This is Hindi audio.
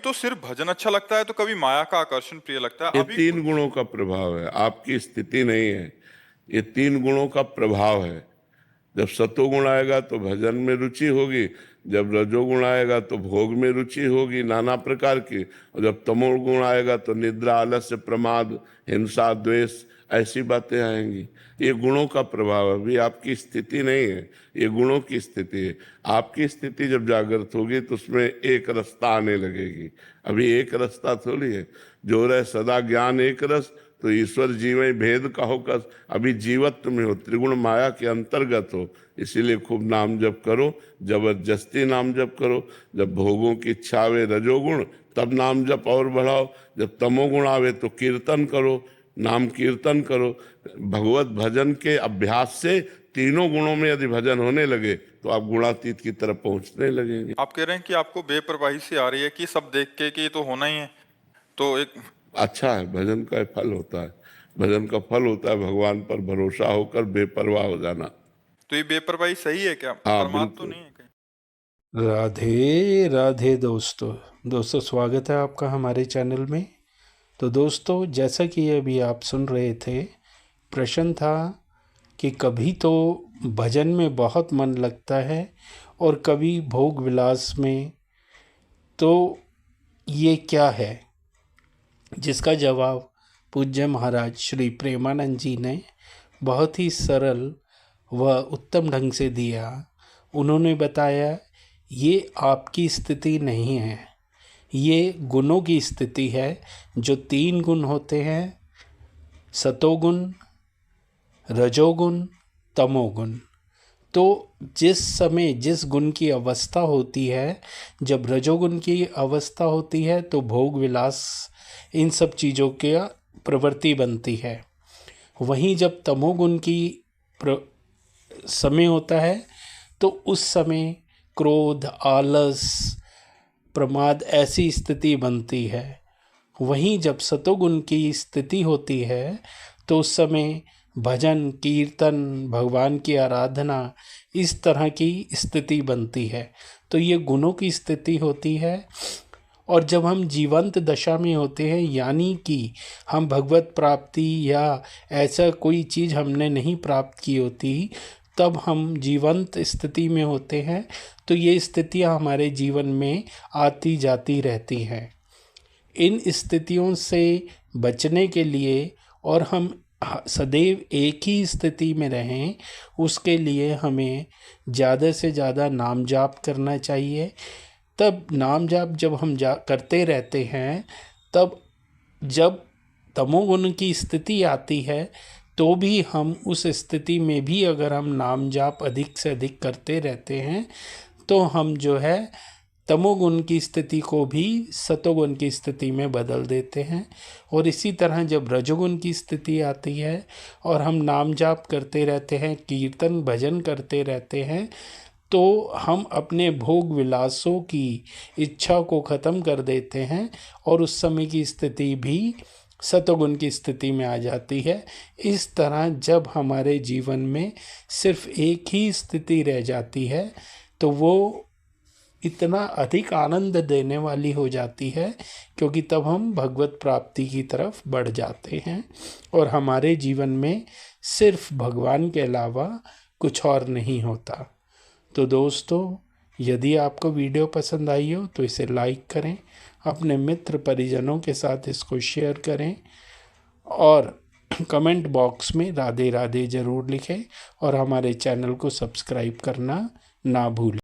तो सिर्फ भजन अच्छा लगता है तो कभी माया का आकर्षण प्रिय लगता है। ये अभी तीन गुणों का प्रभाव है, आपकी स्थिति नहीं है। ये तीन गुणों का प्रभाव है। जब सतोगुण आएगा तो भजन में रुचि होगी, जब रजोगुण आएगा तो भोग में रुचि होगी नाना प्रकार की, और जब तमोगुण आएगा तो निद्रा, आलस्य, प्रमाद, हिंसा, द्वेष, ऐसी बातें आएंगी। ये गुणों का प्रभाव है। अभी आपकी स्थिति नहीं है, ये गुणों की स्थिति है। आपकी स्थिति जब जागृत होगी तो उसमें एक रसता आने लगेगी। अभी एक रसता थोड़ी है। जो रहे सदा ज्ञान एक रस, तो ईश्वर जीव भेद कहो कस। अभी जीवत्व में हो, त्रिगुण माया के अंतर्गत हो, इसीलिए खूब नाम जप करो, जबरदस्ती नाम जप करो। जब भोगों की इच्छा आवे रजोगुण, तब नाम जप और बढ़ाओ। जब तमोगुण आवे तो कीर्तन करो, नाम कीर्तन करो। भगवत भजन के अभ्यास से तीनों गुणों में यदि भजन होने लगे तो आप गुणातीत की तरफ पहुंचने लगेंगे। आप कह रहे हैं कि आपको बेपरवाही से आ रही है कि सब देख के कि ये तो होना ही है, तो एक अच्छा है, भजन का फल होता है। भजन का फल होता है भगवान पर भरोसा होकर बेपरवाह हो जाना। तो ये बेपरवाही सही है क्या? हाँ प्रमाद तो बिल्कुल। नहीं है कहीं? राधे राधे दोस्तों स्वागत है आपका हमारे चैनल में। तो दोस्तों, जैसा कि अभी आप सुन रहे थे, प्रश्न था कि कभी तो भजन में बहुत मन लगता है और कभी भोग विलास में, तो ये क्या है? जिसका जवाब पूज्य महाराज श्री प्रेमानंद जी ने बहुत ही सरल व उत्तम ढंग से दिया। उन्होंने बताया, ये आपकी स्थिति नहीं है, ये गुणों की स्थिति है। जो तीन गुण होते हैं, सतोगुण, रजोगुण, तमोगुण। तो जिस समय जिस गुण की अवस्था होती है, जब रजोगुण की अवस्था होती है तो भोग विलास इन सब चीज़ों की प्रवृत्ति बनती है। वहीं जब तमोगुण की समय होता है तो उस समय क्रोध, आलस, प्रमाद ऐसी स्थिति बनती है। वहीं जब सतोगुण की स्थिति होती है तो उस समय भजन, कीर्तन, भगवान की आराधना, इस तरह की स्थिति बनती है। तो ये गुणों की स्थिति होती है। और जब हम जीवंत दशा में होते हैं, यानी कि हम भगवत प्राप्ति या ऐसा कोई चीज़ हमने नहीं प्राप्त की होती, तब हम जीवंत स्थिति में होते हैं, तो ये स्थितियाँ हमारे जीवन में आती जाती रहती हैं। इन स्थितियों से बचने के लिए और हम सदैव एक ही स्थिति में रहें, उसके लिए हमें ज़्यादा से ज़्यादा नाम जाप करना चाहिए। तब नाम जाप जब हम करते रहते हैं, तब जब तमोगुण की स्थिति आती है तो भी हम उस स्थिति में भी अगर हम नाम जाप अधिक से अधिक करते रहते हैं तो हम जो है तमोगुण की स्थिति को भी सतोगुण की स्थिति में बदल देते हैं। और इसी तरह जब रजोगुण की स्थिति आती है और हम नाम जाप करते रहते हैं, कीर्तन भजन करते रहते हैं, तो हम अपने भोग विलासों की इच्छा को ख़त्म कर देते हैं और उस समय की स्थिति भी सतोगुण की स्थिति में आ जाती है। इस तरह जब हमारे जीवन में सिर्फ एक ही स्थिति रह जाती है तो वो इतना अधिक आनंद देने वाली हो जाती है, क्योंकि तब हम भगवत प्राप्ति की तरफ बढ़ जाते हैं और हमारे जीवन में सिर्फ भगवान के अलावा कुछ और नहीं होता। तो दोस्तों, यदि आपको वीडियो पसंद आई हो तो इसे लाइक करें, अपने मित्र परिजनों के साथ इसको शेयर करें और कमेंट बॉक्स में राधे राधे ज़रूर लिखें और हमारे चैनल को सब्सक्राइब करना ना भूलें।